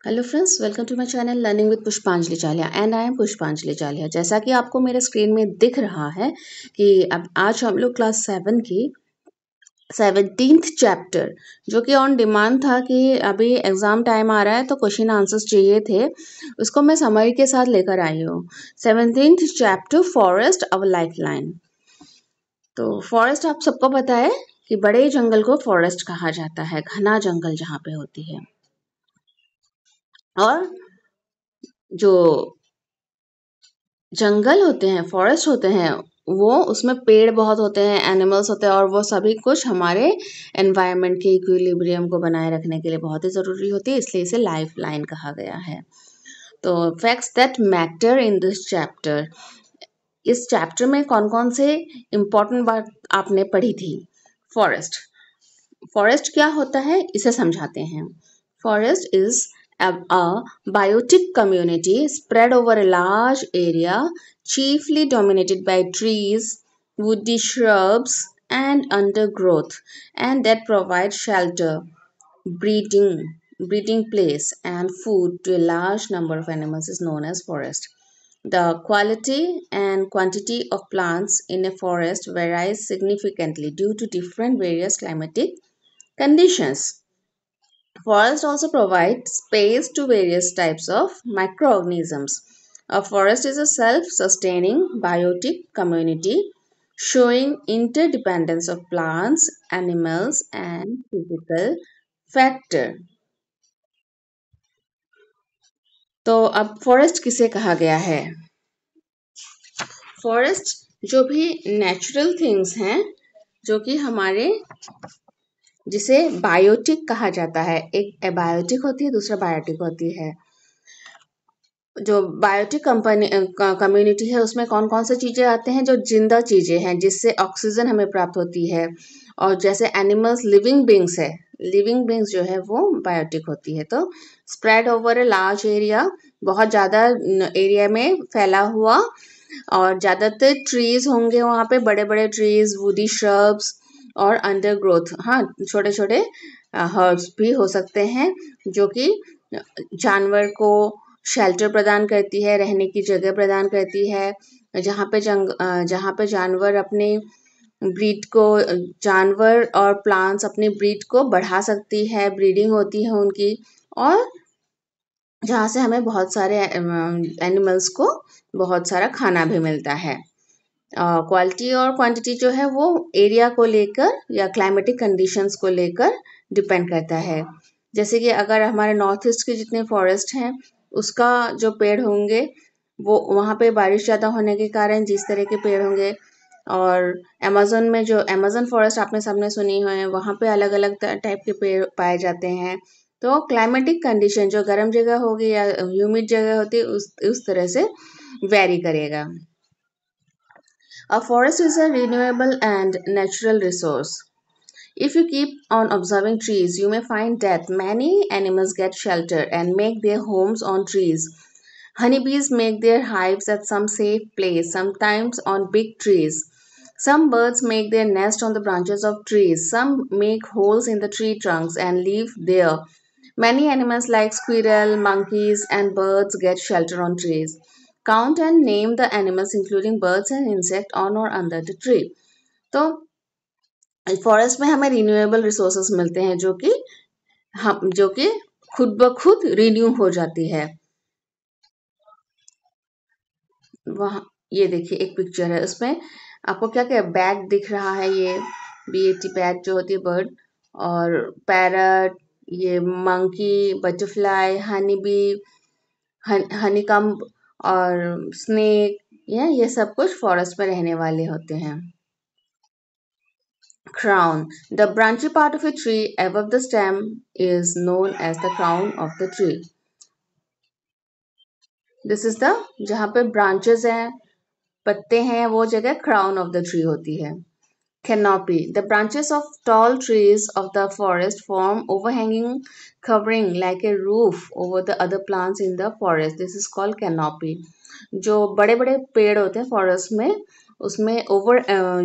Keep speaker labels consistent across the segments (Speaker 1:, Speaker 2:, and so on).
Speaker 1: Hello friends, welcome to my channel learning with Pushpanjali Chaliya and I am पुष्पांजलि चालिया। जैसा कि आपको मेरे स्क्रीन में दिख रहा है कि अब आज हम लोग क्लास 7 की 17th चैप्टर, जो कि ऑन डिमांड था कि अभी एग्जाम टाइम आ रहा है तो क्वेश्चन आंसर्स चाहिए थे, उसको मैं समरी के साथ लेकर आई हूँ। 17th chapter forest our life line. तो फॉरेस्ट आप सबको पता है कि बड़े जंगल को फॉरेस्ट कहा जाता है, घना जंगल जहाँ पे होती है। और जो जंगल होते हैं, फॉरेस्ट होते हैं, वो उसमें पेड़ बहुत होते हैं, एनिमल्स होते हैं, और वो सभी कुछ हमारे एनवायरनमेंट के इक्विलिब्रियम को बनाए रखने के लिए बहुत ही ज़रूरी होती है, इसलिए इसे लाइफ लाइन कहा गया है। तो facts that matter in this chapter, इस चैप्टर में कौन कौन से इम्पोर्टेंट बात आपने पढ़ी थी। फॉरेस्ट फॉरेस्ट क्या होता है इसे समझाते हैं। Forest is a biotic community spread over a large area, chiefly dominated by trees, woody shrubs, and undergrowth, and that provide shelter, breeding, breeding place, and food to a large number of animals is known as forest. The quality and quantity of plants in a forest varies significantly due to different various climatic conditions. Forests also provide space to various types of microorganisms. A forest is a self-sustaining biotic community showing interdependence of plants, animals, and physical factor. तो अब forest किसे कहा गया है? Forest जो भी natural things हैं, जो कि हमारे, जिसे बायोटिक कहा जाता है, एक एबायोटिक होती है, दूसरा बायोटिक होती है। जो बायोटिक कम्युनिटी है उसमें कौन कौन से चीज़ें आते हैं, जो जिंदा चीज़ें हैं जिससे ऑक्सीजन हमें प्राप्त होती है, और जैसे एनिमल्स लिविंग बींग्स है, लिविंग बींग्स जो है वो बायोटिक होती है। तो spread over a large area, बहुत ज़्यादा एरिया में फैला हुआ, और ज़्यादातर ट्रीज होंगे वहाँ पे, बड़े बड़े ट्रीज, वुडी श्रब्स और अंडर ग्रोथ, हाँ, छोटे छोटे हर्ब्स भी हो सकते हैं, जो कि जानवर को शेल्टर प्रदान करती है, रहने की जगह प्रदान करती है, जहाँ पे जानवर अपने ब्रीड को, जानवर और प्लांट्स अपनी ब्रीड को बढ़ा सकती है, ब्रीडिंग होती है उनकी, और जहाँ से हमें बहुत सारे एनिमल्स को बहुत सारा खाना भी मिलता है। क्वालिटी और क्वांटिटी जो है वो एरिया को लेकर या क्लाइमेटिक कंडीशंस को लेकर डिपेंड करता है। जैसे कि अगर हमारे नॉर्थ ईस्ट के जितने फॉरेस्ट हैं, उसका जो पेड़ होंगे वो वहाँ पे बारिश ज़्यादा होने के कारण जिस तरह के पेड़ होंगे, और अमेज़न में जो अमेज़न फॉरेस्ट आपने सबने सुनी है, वहाँ पे अलग अलग टाइप के पेड़ पाए जाते हैं। तो क्लाइमेटिक कंडीशन जो गर्म जगह होगी या ह्यूमिड जगह होती है, उस तरह से वेरी करेगा। A forest is a renewable and natural resource. If you keep on observing trees, you may find that many animals get shelter and make their homes on trees. Honeybees make their hives at some safe place, sometimes on big trees. Some birds make their nest on the branches of trees. Some make holes in the tree trunks and live there. Many animals like squirrel, monkeys, and birds get shelter on trees. Count and name the animals including birds and insects on or under the tree. तो forest में हमें renewable resources मिलते हैं, जो कि खुद ब खुद रिन्यू हो जाती है। वहाँ ये देखिए एक पिक्चर है, उसमें आपको क्या क्या बैट दिख रहा है, ये BAT बैट जो होती है बर्ड, और पैरट, ये मंकी, बटरफ्लाई, हनी बी, हनीकम्ब और स्नेक, ये सब कुछ फॉरेस्ट में रहने वाले होते हैं। Crown. The branchy part of a tree above the stem is known as the crown of the tree. This is the, जहाँ पे branches हैं, पत्ते हैं, वो जगह crown of the tree होती है। Canopy. The branches of tall trees of the forest form overhanging covering like a roof over the other plants in the forest. This is called canopy. जो बड़े बड़े पेड़ होते हैं फॉरेस्ट में, उसमें ओवर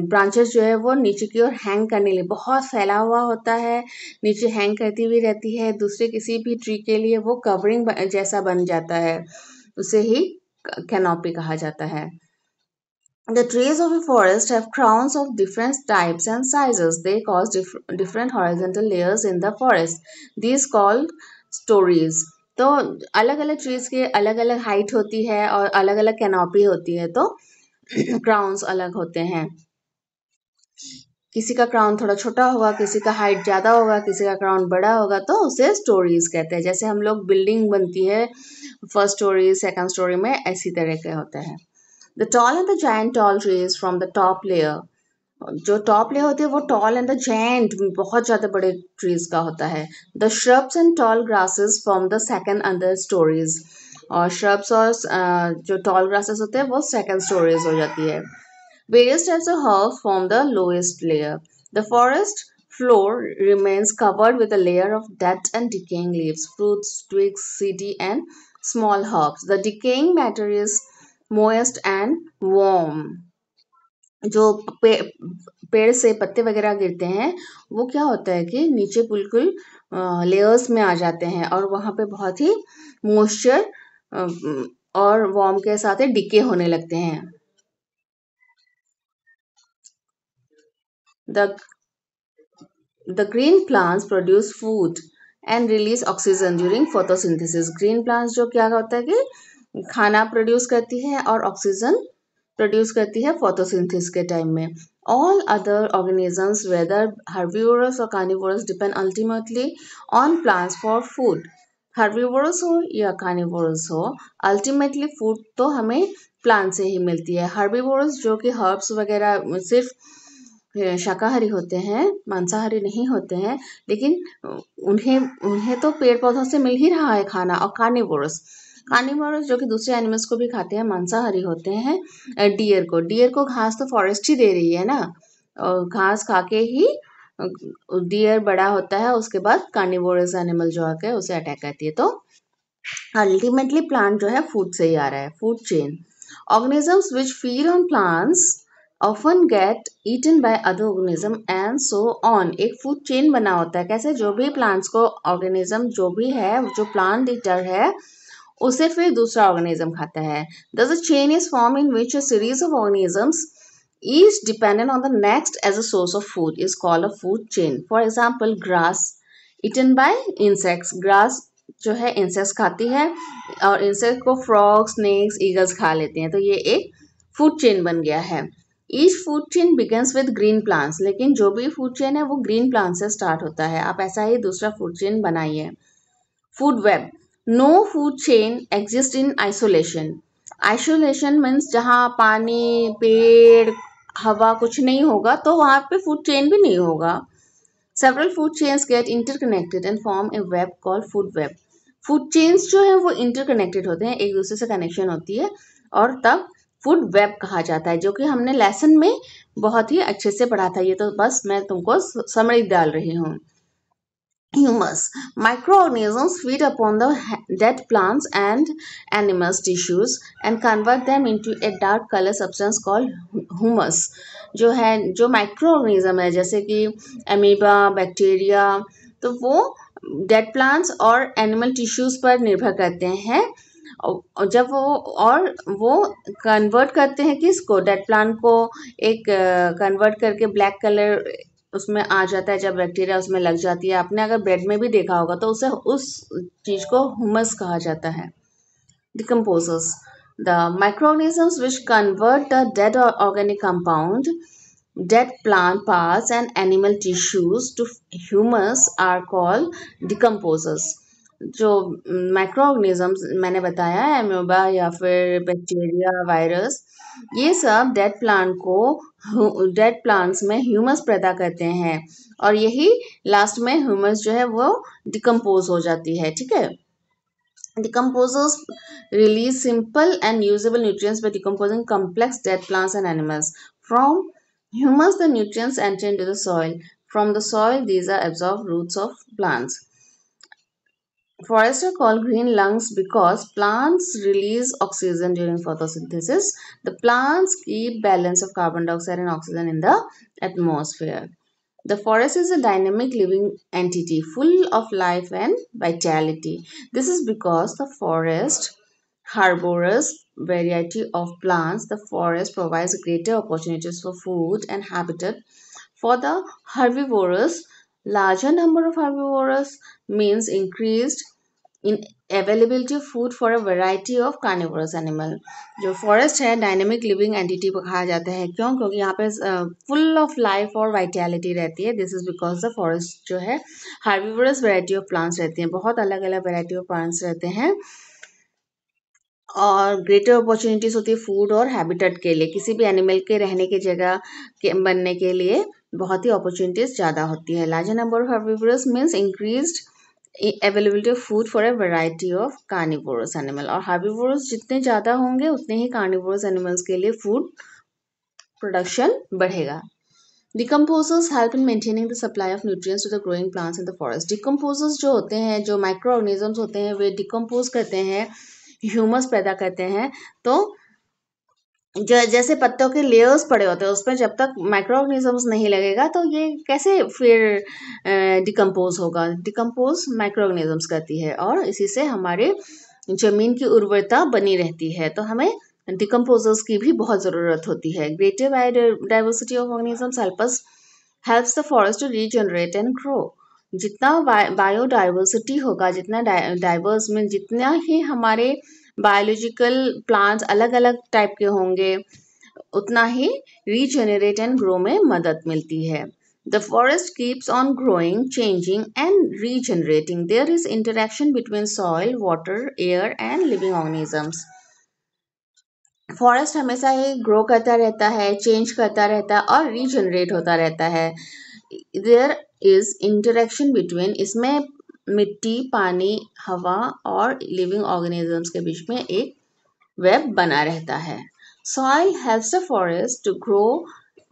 Speaker 1: ब्रांचेस जो है वो नीचे की ओर हैंग करने लिए बहुत फैला हुआ होता है, नीचे हैंग करती हुई रहती है, दूसरे किसी भी ट्री के लिए वो कवरिंग जैसा बन जाता है, उसे ही कैनोपी कहा जाता है. The trees of a forest have crowns of different types and sizes. They cause different horizontal layers in the forest. These called stories. तो अलग अलग ट्रीज के अलग अलग हाइट होती है और अलग अलग कैनोपी होती है, तो क्राउन्स अलग होते हैं. किसी का क्राउन थोड़ा छोटा होगा, किसी का हाइट ज़्यादा होगा, किसी का क्राउन बड़ा होगा, तो उसे स्टोरीज कहते हैं. जैसे हम लोग बिल्डिंग बनती है फर्स्ट स्टोरी सेकंड स्टोरी में, ऐसी तरह के होते हैं. The tall and the giant tall trees from the top layer. जो टॉप लेयर होती है वो टॉल एंड द जायंट बहुत ज़्यादा बड़े ट्रीज का होता है. The shrubs and tall grasses from the second and third stories. और shrubs और जो tall grasses होते हैं वो second stories हो जाती है. Various types of herbs form the lowest layer. The forest floor remains covered with a layer of dead and decaying leaves, fruits, twigs, seeds, and small herbs. The decaying matter is moist and warm. जो पेड़ से पत्ते वगैरह गिरते हैं वो क्या होता है कि नीचे बिल्कुल लेयर्स में आ जाते हैं और वहाँ पे बहुत ही मॉइस्चर और वार्म के साथ ही डिके होने लगते हैं. The The green plants produce food and release oxygen during photosynthesis. Green plants जो क्या होता है कि खाना प्रोड्यूस करती है और ऑक्सीजन प्रोड्यूस करती है photosynthesis के टाइम में. All other organisms, whether herbivorous or carnivorous, depend ultimately on plants for food. Herbivorous हो या carnivorous हो, ultimately food तो हमें प्लांट से ही मिलती है. Herbivorous जो कि हर्ब्स वगैरह सिर्फ शाकाहारी होते हैं, मांसाहारी नहीं होते हैं, लेकिन उन्हें तो पेड़ पौधों से मिल ही रहा है खाना. और कार्निवोरस जो कि दूसरे एनिमल्स को भी खाते हैं, मांसाहारी होते हैं. डियर को घास तो फॉरेस्ट ही दे रही है ना, और घास खा के ही डियर बड़ा होता है, उसके बाद कार्निवोरस एनिमल जो आके उसे अटैक करती है. तो अल्टीमेटली प्लांट जो है फूड से ही आ रहा है, food chain. Organisms which feed on plants often get eaten by other organism and so on. एक फूड चेन बना होता है. कैसे? जो भी प्लांट्स को ऑर्गेनिज्म जो भी है, जो प्लांट ईटर है, उसे फिर दूसरा ऑर्गेनिज्म खाता है. Thus a chain is formed in which a series of organisms each dependent on the next as a source of food is called a food chain. For example, grass eaten by insects. Grass जो है insects खाती है और insect को frog, snacks, eagles खा लेते हैं. तो ये एक फूड चेन बन गया है. Each food chain begins with green plants. लेकिन जो भी फूड चेन है वो ग्रीन प्लांट से स्टार्ट होता है. आप ऐसा ही दूसरा फूड चेन बनाइए. Food web. No food chain exist in isolation. Isolation means जहाँ पानी, पेड़, हवा कुछ नहीं होगा तो वहाँ पे फूड चेन भी नहीं होगा. Several food chains get interconnected and form a web called food web. Food chains जो है वो इंटरकनेक्टेड होते हैं, एक दूसरे से कनेक्शन होती है और तब फूड वेब कहा जाता है, जो कि हमने लेसन में बहुत ही अच्छे से पढ़ा था. ये तो बस मैं तुमको समरी डाल रही हूँ. Humus. Microorganisms feed upon the dead plants and animals' tissues and convert them into a dark color substance called humus. जो है जो माइक्रो ऑर्गेनिज्म है जैसे कि अमीबा, बैक्टीरिया, तो वो डेड प्लांट्स और एनिमल टिश्यूज पर निर्भर करते हैं. और जब वो कन्वर्ट करते हैं किसको, डेड प्लांट को एक कन्वर्ट करके ब्लैक कलर उसमें आ जाता है. जब बैक्टीरिया उसमें लग जाती है, आपने अगर ब्रेड में भी देखा होगा तो उसे उस चीज को हुमस कहा जाता है. Decomposers. The microorganisms which convert the dead organic compound, dead plant parts and animal tissues to humus are called decomposers. जो माइक्रो ऑर्गेनिजम्स मैंने बताया है, एमोबा या फिर बैक्टीरिया, वायरस, ये सब डेड प्लांट्स में ह्यूमस पैदा करते हैं और यही लास्ट में ह्यूमस जो है वो डिकम्पोज हो जाती है. ठीक है. Decomposers release simple and usable nutrients by decomposing complex dead plants and animals. From humus, the nutrients enter into the soil. From the soil, these are absorbed roots of plants. Forests are called green lungs because plants release oxygen during photosynthesis. The plants keep balance of carbon dioxide and oxygen in the atmosphere. The forest is a dynamic living entity full of life and vitality. This is because the forest harbors variety of plants. The forest provides greater opportunities for food and habitat for the herbivores. Larger number of herbivores means increased in availability of food for a variety of carnivorous animal. जो forest है dynamic living entity को कहा जाता है क्यों? क्योंकि यहाँ पे फुल ऑफ लाइफ और वाइटैलिटी रहती है. This is because the forest जो है हार्बिवरस वैरायटी ऑफ प्लांट्स रहती हैं, बहुत अलग अलग वैरायटी ऑफ प्लांट्स रहते हैं और ग्रेटर अपॉर्चुनिटीज होती है फूड और हैबिटेट के लिए. किसी भी एनिमल के रहने की जगह के बनने के लिए बहुत ही अपॉर्चुनिटीज ज़्यादा होती है. Larger number of herbivores means increased availability of food for a variety of carnivorous animal. और हार्बिवोरस जितने ज़्यादा होंगे उतने ही कार्निवोरस एनिमल्स के लिए फूड प्रोडक्शन बढ़ेगा. Decomposers help in maintaining the supply of nutrients to the growing plants in the forest. Decomposers जो होते हैं, जो माइक्रो ऑर्गेनिजम्स होते हैं, वे डिकम्पोज करते हैं, ह्यूमस पैदा करते हैं. तो जैसे पत्तों के लेयर्स पड़े होते हैं उसमें जब तक माइक्रो ऑर्गेनिजम्स नहीं लगेगा तो ये कैसे फिर डिकम्पोज होगा. डिकम्पोज माइक्रो ऑर्गेनिजम्स करती है और इसी से हमारे जमीन की उर्वरता बनी रहती है. तो हमें डिकम्पोजर्स की भी बहुत ज़रूरत होती है. Greater biodiversity of organisms helps the forest to regenerate and grow. जितना बायोडाइवर्सिटी होगा, जितना डाइवर्स में जितना ही हमारे बायोलॉजिकल प्लांट्स अलग अलग टाइप के होंगे उतना ही रीजनरेट एंड ग्रो में मदद मिलती है. The forest keeps on growing, changing and regenerating. There is interaction between soil, water, air and living organisms. Forest हमेशा ही ग्रो करता रहता है, चेंज करता रहता है और रीजनरेट होता रहता है. देयर इज इंटरेक्शन बिटवीन, इसमें मिट्टी, पानी, हवा और लिविंग ऑर्गेनिजम्स के बीच में एक वेब बना रहता है. Soil helps the forest to grow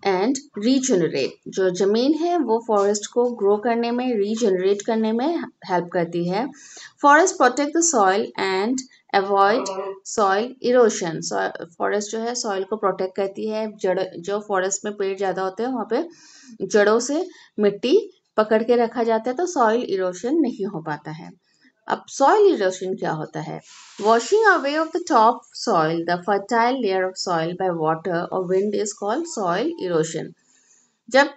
Speaker 1: and regenerate. जो ज़मीन है वो फॉरेस्ट को ग्रो करने में, रीजनरेट करने में हेल्प करती है. Forest protect the soil and avoid soil erosion. Forest जो है सॉइल को प्रोटेक्ट करती है. जड़, जो फॉरेस्ट में पेड़ ज़्यादा होते हैं वहाँ पे जड़ों से मिट्टी पकड़ के रखा जाता है तो सॉइल इरोशन नहीं हो पाता है. अब सॉइल इरोशन क्या होता है? Washing away of the top soil the fertile layer of soil by water और wind is called soil erosion. जब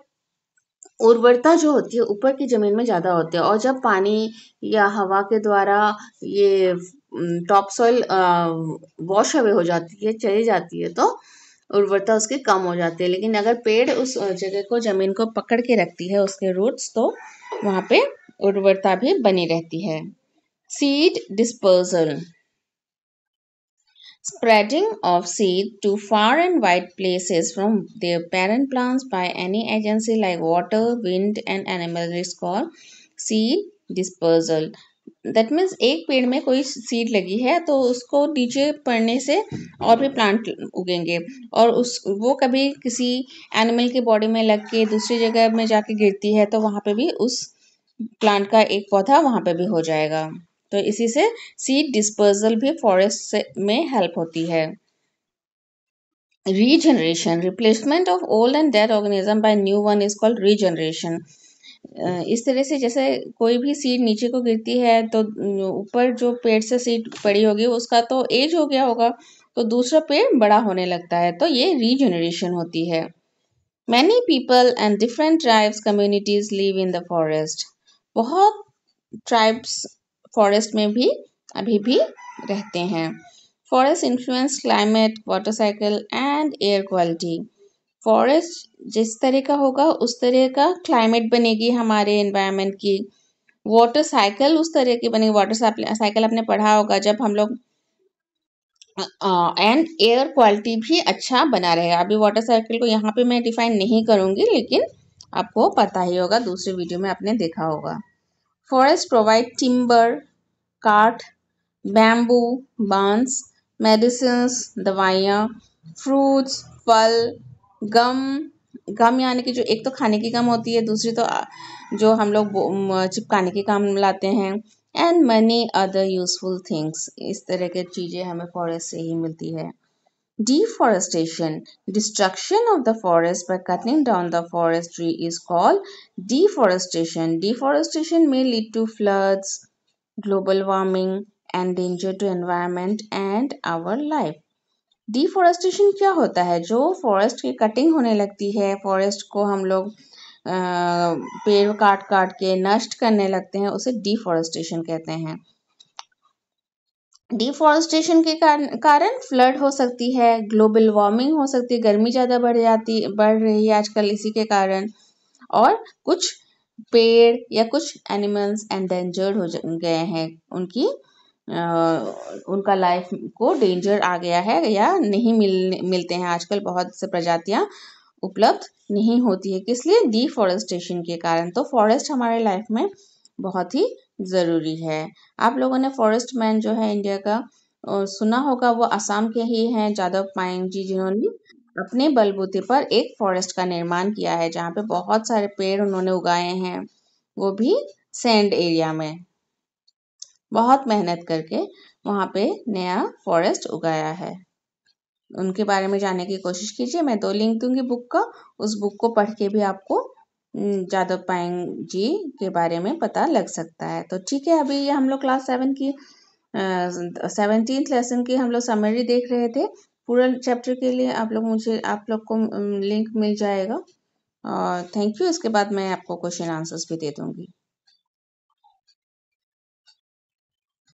Speaker 1: उर्वरता जो होती है ऊपर की जमीन में ज़्यादा होती है और जब पानी या हवा के द्वारा ये टॉप सॉइल वॉश अवे हो जाती है, चली जाती है, तो उर्वरता उसकी कम हो जाती है. लेकिन अगर पेड़ उस जगह को, जमीन को पकड़ के रखती है, उसके रूट्स, तो वहाँ पे उर्वरता भी बनी रहती है. Seed dispersal. Spreading of seed to far and wide places from their parent plants by any agency like water, wind and animal is called seed dispersal. That means एक पेड़ में कोई सीड लगी है तो उसको नीचे पड़ने से और भी प्लांट उगेंगे और वो कभी किसी एनिमल के बॉडी में लग के दूसरी जगह में जाके गिरती है तो वहाँ पे भी उस प्लांट का एक पौधा वहाँ पे भी हो जाएगा. तो इसी से सीड डिस्पर्सल भी फॉरेस्ट में हेल्प होती है. Regeneration, replacement of old and dead organism by new one is called regeneration. इस तरह से जैसे कोई भी सीड नीचे को गिरती है तो ऊपर जो पेड़ से सीड पड़ी होगी उसका तो एज हो गया होगा तो दूसरा पेड़ बड़ा होने लगता है, तो ये रीजनरेशन होती है. Many people and different tribes communities live in the forest. बहुत ट्राइब्स फॉरेस्ट में भी अभी भी रहते हैं. Forest influence climate, water cycle and air quality. Forest जिस तरह का होगा उस तरह का क्लाइमेट बनेगी हमारे एनवायरनमेंट की. वाटर साइकिल उस तरह की बनेगी. वाटर साइकिल आपने पढ़ा होगा जब हम लोग. एंड एयर क्वालिटी भी अच्छा बना रहेगा. अभी वाटर साइकिल को यहाँ पे मैं डिफाइन नहीं करूँगी लेकिन आपको पता ही होगा, दूसरे वीडियो में आपने देखा होगा. फॉरेस्ट प्रोवाइड टिम्बर, काठ, बैम्बू, बांस, मेडिसिन्स, दवाइयाँ, फ्रूट्स, फल, गम यानी कि जो एक तो खाने की गम होती है, दूसरी तो जो हम लोग चिपकाने के काम लाते हैं, and money other useful things. इस तरह की चीज़ें हमें फॉरेस्ट से ही मिलती है। Deforestation, destruction of the forest by cutting down the forest tree is called deforestation. Deforestation may lead to floods, global warming, and danger to environment and our life. Deforestation क्या होता है? जो फॉरेस्ट की cutting होने लगती है, forest को हम लोग पेड़ काट काट के नष्ट करने लगते हैं, उसे डिफॉरेस्टेशन कहते हैं। डिफॉरेस्टेशन के कारण फ्लड हो सकती है, ग्लोबल वार्मिंग हो सकती है, गर्मी ज़्यादा बढ़ रही है आजकल इसी के कारण, और कुछ पेड़ या कुछ एनिमल्स एंडेंजर्ड हो गए हैं, उनका लाइफ को डेंजर आ गया है या नहीं मिलते हैं आजकल, बहुत से प्रजातियां उपलब्ध नहीं होती है, किस लिए? डिफॉरेस्टेशन के कारण। तो फॉरेस्ट हमारे लाइफ में बहुत ही ज़रूरी है। आप लोगों ने फॉरेस्ट मैन जो है इंडिया का सुना होगा, वो असम के ही हैं, जादव पायेंग जी, जिन्होंने अपने बलबूते पर एक फॉरेस्ट का निर्माण किया है, जहाँ पे बहुत सारे पेड़ उन्होंने उगाए हैं, वो भी सैंड एरिया में। बहुत मेहनत करके वहाँ पे नया फॉरेस्ट उगाया है। उनके बारे में जानने की कोशिश कीजिए, मैं 2 लिंक दूंगी बुक का, उस बुक को पढ़ के भी आपको जादव पायेंग जी के बारे में पता लग सकता है। तो ठीक है, अभी ये हम लोग क्लास 7 की 17th लेसन की हम लोग समरी देख रहे थे। पूरा चैप्टर के लिए आप लोग को लिंक मिल जाएगा, और थैंक यू। इसके बाद मैं आपको क्वेश्चन आंसर्स भी दे दूंगी।